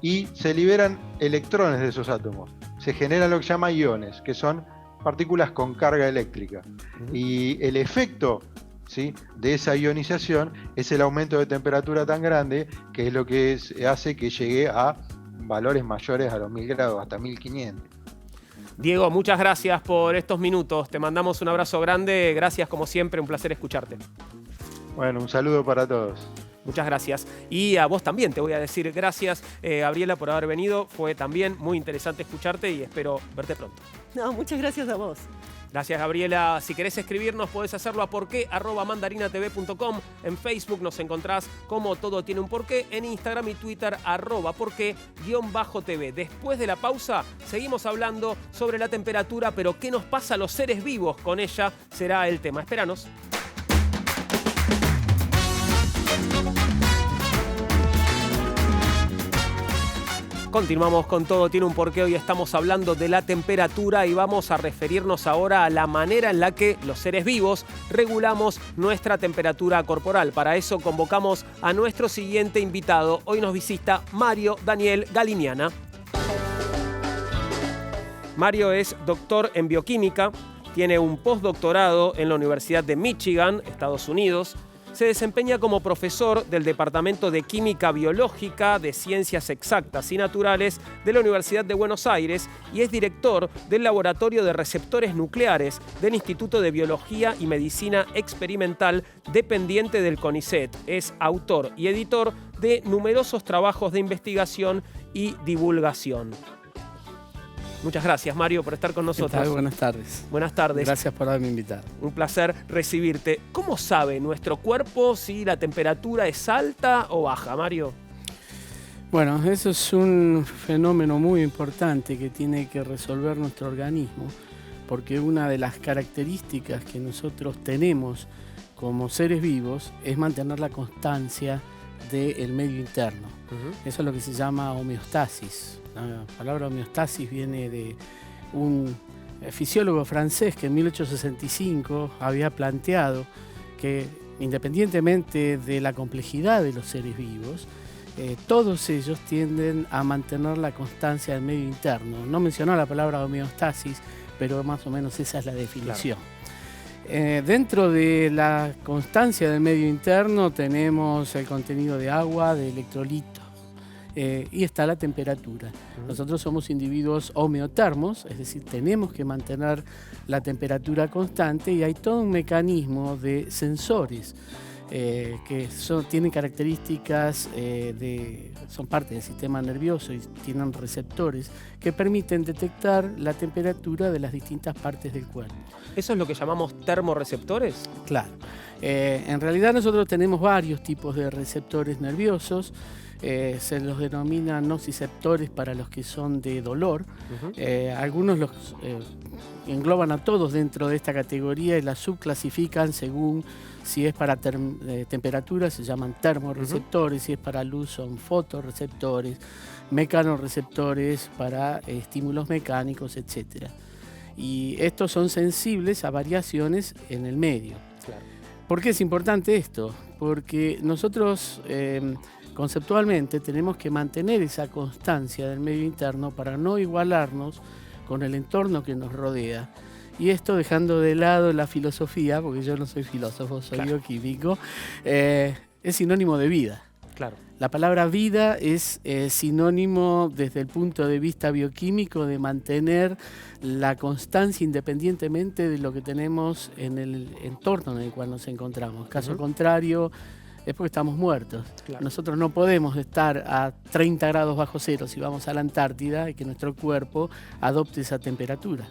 y se liberan electrones de esos átomos. Se generan lo que se llama iones, que son partículas con carga eléctrica. Y el efecto, ¿sí?, de esa ionización es el aumento de temperatura tan grande, que es lo que hace que llegue a valores mayores a los 1000 grados, hasta 1500.
Diego, muchas gracias por estos minutos. Te mandamos un abrazo grande. Gracias, como siempre, un placer escucharte.
Bueno, un saludo para todos.
Muchas gracias. Y a vos también te voy a decir gracias, Gabriela, por haber venido. Fue también muy interesante escucharte y espero verte pronto.
No, muchas gracias a vos.
Gracias, Gabriela. Si querés escribirnos, podés hacerlo a porqué@mandarinatv.com. En Facebook nos encontrás como Todo Tiene un Porqué. En Instagram y Twitter, @porqué_TV. Después de la pausa, seguimos hablando sobre la temperatura, pero ¿qué nos pasa a los seres vivos con ella? Será el tema. Espéranos. Continuamos con Todo Tiene un Porqué. Hoy estamos hablando de la temperatura y vamos a referirnos ahora a la manera en la que los seres vivos regulamos nuestra temperatura corporal. Para eso convocamos a nuestro siguiente invitado. Hoy nos visita Mario Daniel Galiniana. Mario es doctor en bioquímica, tiene un postdoctorado en la Universidad de Michigan, Estados Unidos. Se desempeña como profesor del Departamento de Química Biológica de Ciencias Exactas y Naturales de la Universidad de Buenos Aires y es director del Laboratorio de Receptores Nucleares del Instituto de Biología y Medicina Experimental dependiente del CONICET. Es autor y editor de numerosos trabajos de investigación y divulgación. Muchas gracias, Mario, por estar con nosotros.
¿Qué tal? Buenas tardes.
Buenas tardes.
Gracias por haberme invitado.
Un placer recibirte. ¿Cómo sabe nuestro cuerpo si la temperatura es alta o baja, Mario?
Bueno, eso es un fenómeno muy importante que tiene que resolver nuestro organismo, porque una de las características que nosotros tenemos como seres vivos es mantener la constancia del medio interno. Eso es lo que se llama homeostasis. La palabra homeostasis viene de un fisiólogo francés que en 1865 había planteado que independientemente de la complejidad de los seres vivos, todos ellos tienden a mantener la constancia del medio interno. No mencionó la palabra homeostasis, pero más o menos esa es la definición. Claro. Dentro de la constancia del medio interno tenemos el contenido de agua, de electrolitos, y está la temperatura. Nosotros somos individuos homeotermos, es decir, tenemos que mantener la temperatura constante y hay todo un mecanismo de sensores que tienen características, son parte del sistema nervioso y tienen receptores que permiten detectar la temperatura de las distintas partes del cuerpo.
¿Eso es lo que llamamos termorreceptores?
Claro. En realidad nosotros tenemos varios tipos de receptores nerviosos. Se los denomina nociceptores para los que son de dolor. Algunos los engloban a todos dentro de esta categoría y las subclasifican según si es para temperatura, se llaman termorreceptores, si es para luz son fotorreceptores, mecanorreceptores para estímulos mecánicos, etc. Y estos son sensibles a variaciones en el medio. Claro. ¿Por qué es importante esto? Porque nosotros conceptualmente tenemos que mantener esa constancia del medio interno para no igualarnos con el entorno que nos rodea. Y esto dejando de lado la filosofía, porque yo no soy filósofo, soy bioquímico, es sinónimo de vida.
Claro.
La palabra vida es sinónimo desde el punto de vista bioquímico de mantener la constancia independientemente de lo que tenemos en el entorno en el cual nos encontramos. Caso contrario, es porque estamos muertos. Claro. Nosotros no podemos estar a 30 grados bajo cero si vamos a la Antártida y que nuestro cuerpo adopte esa temperatura.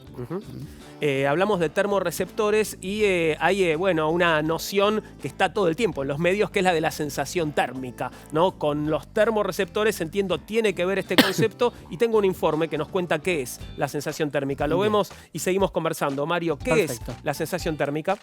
Hablamos de termorreceptores y hay una noción que está todo el tiempo en los medios, que es la de la sensación térmica, ¿no? Con los termorreceptores, entiendo, tiene que ver este concepto y tengo un informe que nos cuenta qué es la sensación térmica. Lo vemos y seguimos conversando. Mario, ¿qué es la sensación térmica?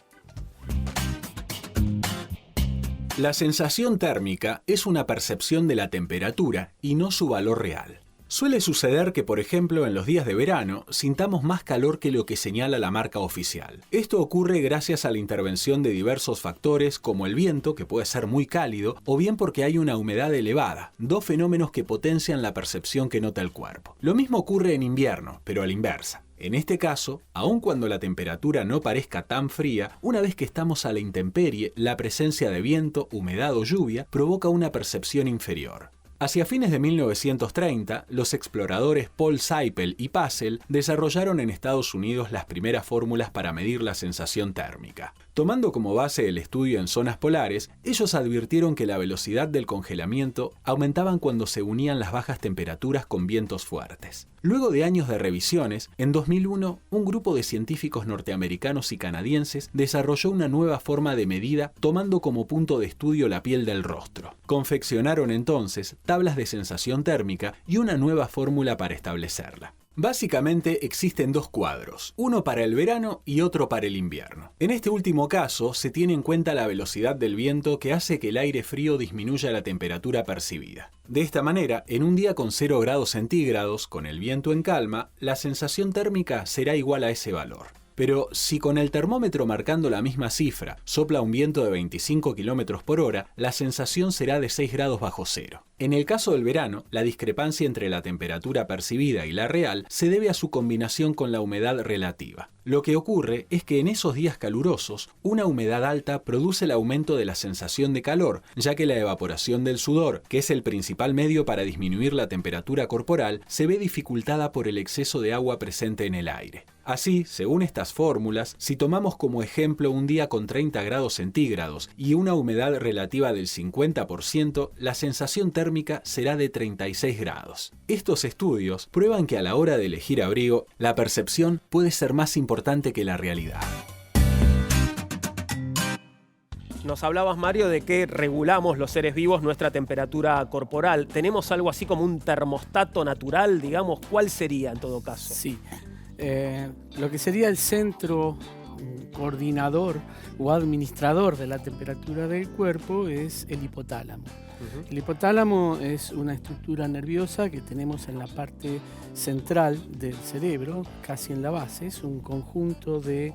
La sensación térmica es una percepción de la temperatura y no su valor real. Suele suceder que, por ejemplo, en los días de verano, sintamos más calor que lo que señala la marca oficial. Esto ocurre gracias a la intervención de diversos factores como el viento, que puede ser muy cálido, o bien porque hay una humedad elevada, dos fenómenos que potencian la percepción que nota el cuerpo. Lo mismo ocurre en invierno, pero a la inversa. En este caso, aun cuando la temperatura no parezca tan fría, una vez que estamos a la intemperie, la presencia de viento, humedad o lluvia provoca una percepción inferior. Hacia fines de 1930, los exploradores Paul Seipel y Passel desarrollaron en Estados Unidos las primeras fórmulas para medir la sensación térmica. Tomando como base el estudio en zonas polares, ellos advirtieron que la velocidad del congelamiento aumentaban cuando se unían las bajas temperaturas con vientos fuertes. Luego de años de revisiones, en 2001, un grupo de científicos norteamericanos y canadienses desarrolló una nueva forma de medida tomando como punto de estudio la piel del rostro. Confeccionaron entonces tablas de sensación térmica y una nueva fórmula para establecerla. Básicamente existen dos cuadros, uno para el verano y otro para el invierno. En este último caso se tiene en cuenta la velocidad del viento que hace que el aire frío disminuya la temperatura percibida. De esta manera, en un día con 0 grados centígrados, con el viento en calma, la sensación térmica será igual a ese valor. Pero si con el termómetro marcando la misma cifra sopla un viento de 25 km por hora, la sensación será de 6 grados bajo cero. En el caso del verano, la discrepancia entre la temperatura percibida y la real se debe a su combinación con la humedad relativa. Lo que ocurre es que en esos días calurosos, una humedad alta produce el aumento de la sensación de calor, ya que la evaporación del sudor, que es el principal medio para disminuir la temperatura corporal, se ve dificultada por el exceso de agua presente en el aire. Así, según estas fórmulas, si tomamos como ejemplo un día con 30 grados centígrados y una humedad relativa del 50%, la sensación térmica será de 36 grados. Estos estudios prueban que a la hora de elegir abrigo, la percepción puede ser más importante que la realidad.
Nos hablabas, Mario, de que regulamos los seres vivos nuestra temperatura corporal. ¿Tenemos algo así como un termostato natural, digamos? ¿Cuál sería en todo caso?
Sí. Lo que sería el centro coordinador o administrador de la temperatura del cuerpo es el hipotálamo. El hipotálamo es una estructura nerviosa que tenemos en la parte central del cerebro, casi en la base. Es un conjunto de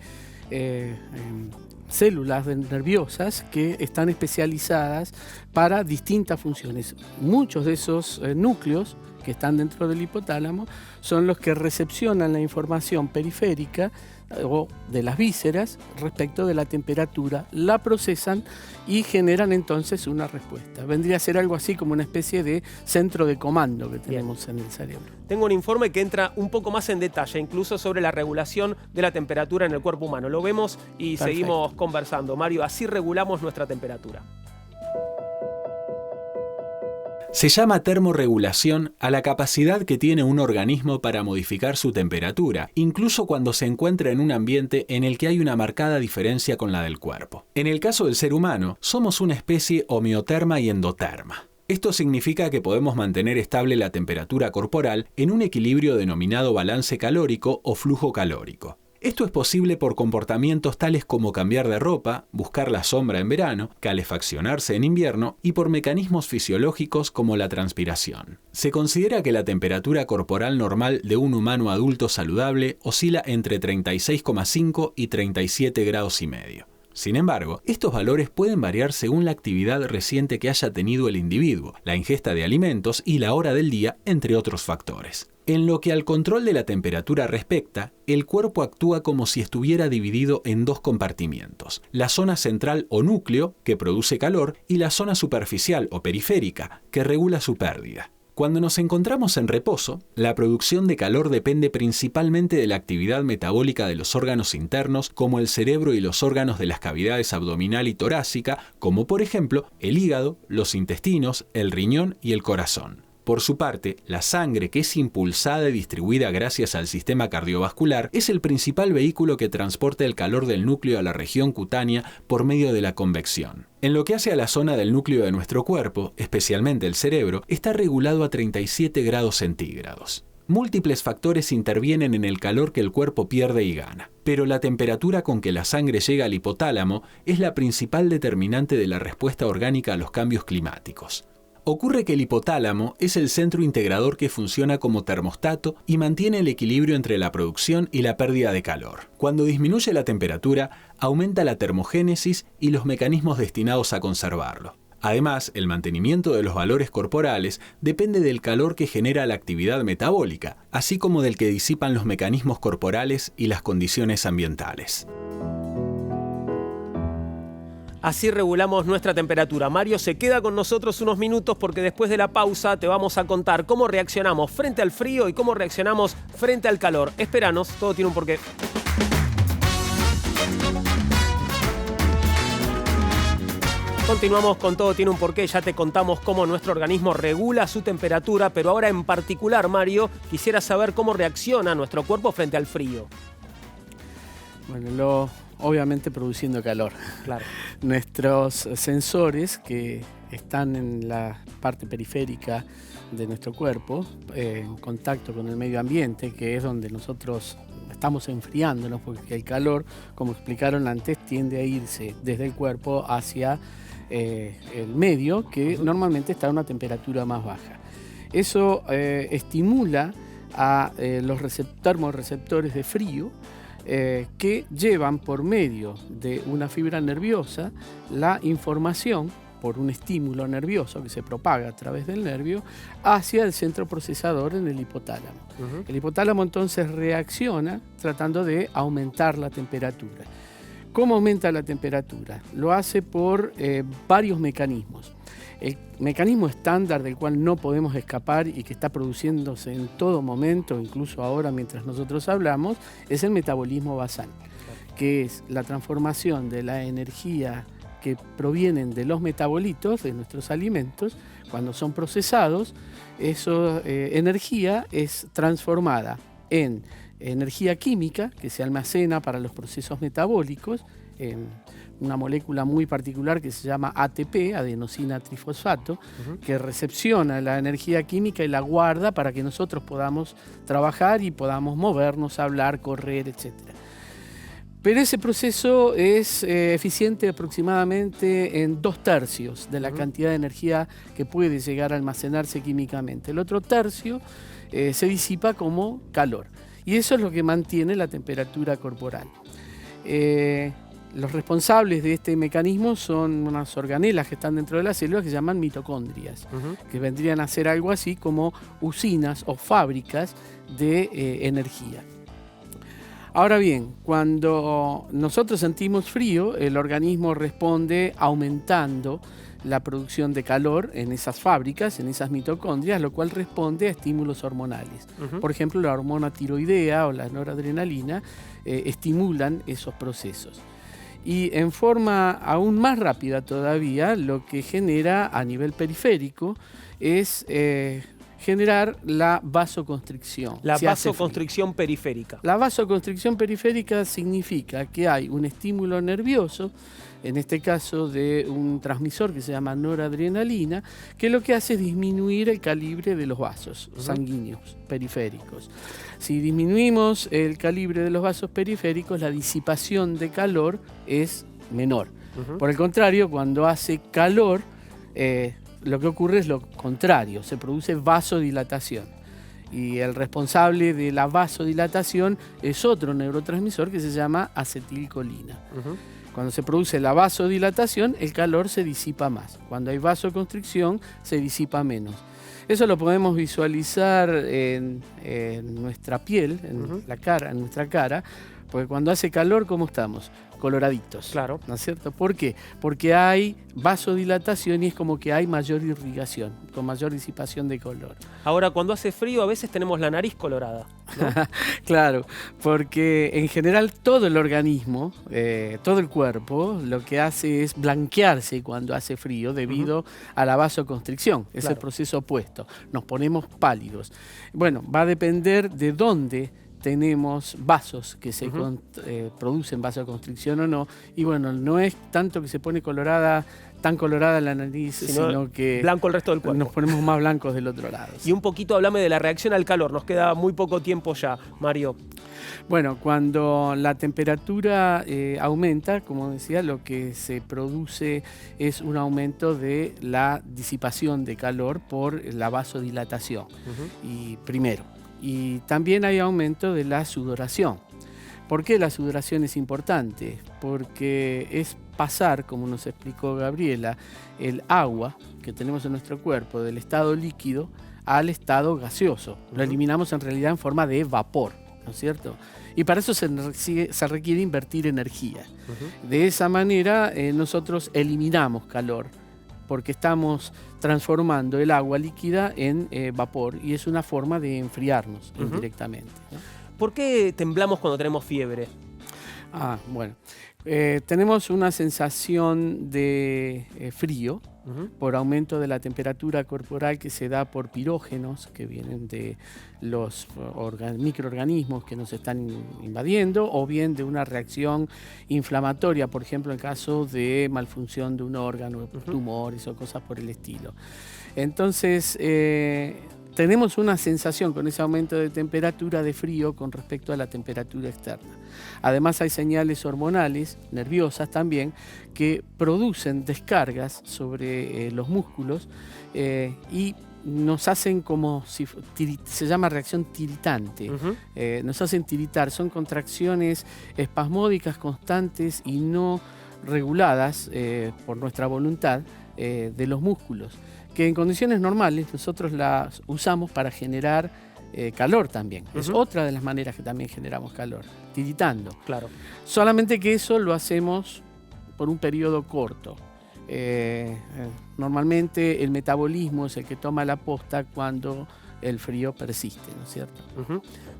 células nerviosas que están especializadas para distintas funciones. Muchos de esos núcleos que están dentro del hipotálamo son los que recepcionan la información periférica o de las vísceras respecto de la temperatura, la procesan y generan entonces una respuesta. Vendría a ser algo así como una especie de centro de comando que tenemos en el cerebro.
Tengo un informe que entra un poco más en detalle, incluso sobre la regulación de la temperatura en el cuerpo humano. Lo vemos y
Perfecto.
Seguimos conversando. Mario, así regulamos nuestra temperatura.
Se llama termorregulación a la capacidad que tiene un organismo para modificar su temperatura, incluso cuando se encuentra en un ambiente en el que hay una marcada diferencia con la del cuerpo. En el caso del ser humano, somos una especie homeoterma y endoterma. Esto significa que podemos mantener estable la temperatura corporal en un equilibrio denominado balance calórico o flujo calórico. Esto es posible por comportamientos tales como cambiar de ropa, buscar la sombra en verano, calefaccionarse en invierno y por mecanismos fisiológicos como la transpiración. Se considera que la temperatura corporal normal de un humano adulto saludable oscila entre 36,5 y 37 grados y medio. Sin embargo, estos valores pueden variar según la actividad reciente que haya tenido el individuo, la ingesta de alimentos y la hora del día, entre otros factores. En lo que al control de la temperatura respecta, el cuerpo actúa como si estuviera dividido en dos compartimientos: la zona central o núcleo, que produce calor, y la zona superficial o periférica, que regula su pérdida. Cuando nos encontramos en reposo, la producción de calor depende principalmente de la actividad metabólica de los órganos internos, como el cerebro y los órganos de las cavidades abdominal y torácica, como por ejemplo el hígado, los intestinos, el riñón y el corazón. Por su parte, la sangre, que es impulsada y distribuida gracias al sistema cardiovascular, es el principal vehículo que transporta el calor del núcleo a la región cutánea por medio de la convección. En lo que hace a la zona del núcleo de nuestro cuerpo, especialmente el cerebro, está regulado a 37 grados centígrados. Múltiples factores intervienen en el calor que el cuerpo pierde y gana, pero la temperatura con que la sangre llega al hipotálamo es la principal determinante de la respuesta orgánica a los cambios climáticos. Ocurre que el hipotálamo es el centro integrador que funciona como termostato y mantiene el equilibrio entre la producción y la pérdida de calor. Cuando disminuye la temperatura, aumenta la termogénesis y los mecanismos destinados a conservarlo. Además, el mantenimiento de los valores corporales depende del calor que genera la actividad metabólica, así como del que disipan los mecanismos corporales y las condiciones ambientales.
Así regulamos nuestra temperatura. Mario se queda con nosotros unos minutos porque después de la pausa te vamos a contar cómo reaccionamos frente al frío y cómo reaccionamos frente al calor. Espéranos, todo tiene un porqué. Continuamos con Todo tiene un porqué, ya te contamos cómo nuestro organismo regula su temperatura, pero ahora en particular, Mario, quisiera saber cómo reacciona nuestro cuerpo frente al frío.
Bueno, obviamente produciendo calor.
Claro.
Nuestros sensores que están en la parte periférica de nuestro cuerpo, en contacto con el medio ambiente, que es donde nosotros estamos enfriándonos, porque el calor, como explicaron antes, tiende a irse desde el cuerpo hacia el medio, que normalmente está a una temperatura más baja. Eso estimula a los termorreceptores de frío, que llevan por medio de una fibra nerviosa la información por un estímulo nervioso que se propaga a través del nervio hacia el centro procesador en el hipotálamo. El hipotálamo entonces reacciona tratando de aumentar la temperatura. ¿Cómo aumenta la temperatura? Lo hace por varios mecanismos. El mecanismo estándar del cual no podemos escapar y que está produciéndose en todo momento, incluso ahora mientras nosotros hablamos, es el metabolismo basal, que es la transformación de la energía que provienen de los metabolitos, de nuestros alimentos. Cuando son procesados, esa energía es transformada en energía química que se almacena para los procesos metabólicos en una molécula muy particular que se llama ATP, adenosina trifosfato, que recepciona la energía química y la guarda para que nosotros podamos trabajar y podamos movernos, hablar, correr, etc. Pero ese proceso es eficiente aproximadamente en 2/3 de la cantidad de energía que puede llegar a almacenarse químicamente. El otro tercio se disipa como calor. Y eso es lo que mantiene la temperatura corporal. Los responsables de este mecanismo son unas organelas que están dentro de las células que se llaman mitocondrias, que vendrían a ser algo así como usinas o fábricas de energía. Ahora bien, cuando nosotros sentimos frío, el organismo responde aumentando la producción de calor en esas fábricas, en esas mitocondrias, lo cual responde a estímulos hormonales. Por ejemplo, la hormona tiroidea o la noradrenalina estimulan esos procesos. Y en forma aún más rápida todavía, lo que genera a nivel periférico es generar la vasoconstricción.
La vasoconstricción periférica.
La vasoconstricción periférica significa que hay un estímulo nervioso, en este caso de un transmisor que se llama noradrenalina, que lo que hace es disminuir el calibre de los vasos sanguíneos periféricos. Si disminuimos el calibre de los vasos periféricos, la disipación de calor es menor. Por el contrario, cuando hace calor, lo que ocurre es lo contrario, se produce vasodilatación. Y el responsable de la vasodilatación es otro neurotransmisor que se llama acetilcolina. Cuando se produce la vasodilatación, el calor se disipa más. Cuando hay vasoconstricción, se disipa menos. Eso lo podemos visualizar en nuestra piel, en la cara, en nuestra cara, porque cuando hace calor, ¿cómo estamos? Coloraditos.
Claro.
¿No es cierto? ¿Por qué? Porque hay vasodilatación y es como que hay mayor irrigación, con mayor disipación de color.
Ahora, cuando hace frío, a veces tenemos la nariz colorada, ¿no?
Claro, porque en general todo el organismo, todo el cuerpo, lo que hace es blanquearse cuando hace frío debido a la vasoconstricción. Es el proceso opuesto. Nos ponemos pálidos. Bueno, va a depender de dónde tenemos vasos que se producen vasoconstricción o no. Y bueno, no es tanto que se pone tan colorada la nariz, sino que
blanco el resto del cuerpo.
Nos ponemos más blancos del otro lado.
Y un poquito hablame de la reacción al calor. Nos queda muy poco tiempo ya, Mario.
Bueno, cuando la temperatura aumenta, como decía, lo que se produce es un aumento de la disipación de calor por la vasodilatación. Y primero. Y también hay aumento de la sudoración. ¿Por qué la sudoración es importante? Porque es pasar, como nos explicó Gabriela, el agua que tenemos en nuestro cuerpo del estado líquido al estado gaseoso. Lo eliminamos en realidad en forma de vapor, ¿no es cierto? Y para eso se requiere invertir energía. De esa manera nosotros eliminamos calor, porque estamos transformando el agua líquida en vapor, y es una forma de enfriarnos indirectamente, ¿no?
¿Por qué temblamos cuando tenemos fiebre?
Bueno. Tenemos una sensación de frío por aumento de la temperatura corporal que se da por pirógenos que vienen de los microorganismos que nos están invadiendo, o bien de una reacción inflamatoria, por ejemplo en caso de malfunción de un órgano, tumores o cosas por el estilo. Entonces tenemos una sensación con ese aumento de temperatura de frío con respecto a la temperatura externa. Además hay señales hormonales, nerviosas también, que producen descargas sobre los músculos y nos hacen como si se llama reacción tiritante. Nos hacen tiritar, son contracciones espasmódicas constantes y no reguladas por nuestra voluntad de los músculos, que en condiciones normales nosotros las usamos para generar calor también. Es otra de las maneras que también generamos calor, tiritando.
Claro.
Solamente que eso lo hacemos por un periodo corto. Normalmente el metabolismo es el que toma la posta cuando el frío persiste, ¿no es cierto?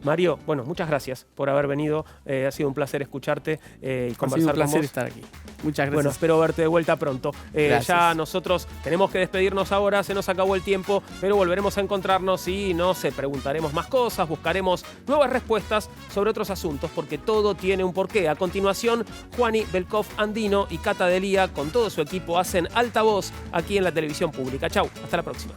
Mario, bueno, muchas gracias por haber venido. Ha sido un placer escucharte y conversar con vos.
Ha sido un placer estar aquí. Muchas gracias.
Bueno, espero verte de vuelta pronto. Ya nosotros tenemos que despedirnos ahora, se nos acabó el tiempo, pero volveremos a encontrarnos y preguntaremos más cosas, buscaremos nuevas respuestas sobre otros asuntos, porque todo tiene un porqué. A continuación, Juani Belkov Andino y Cata Delia con todo su equipo hacen Altavoz aquí en la televisión pública. Chau, hasta la próxima.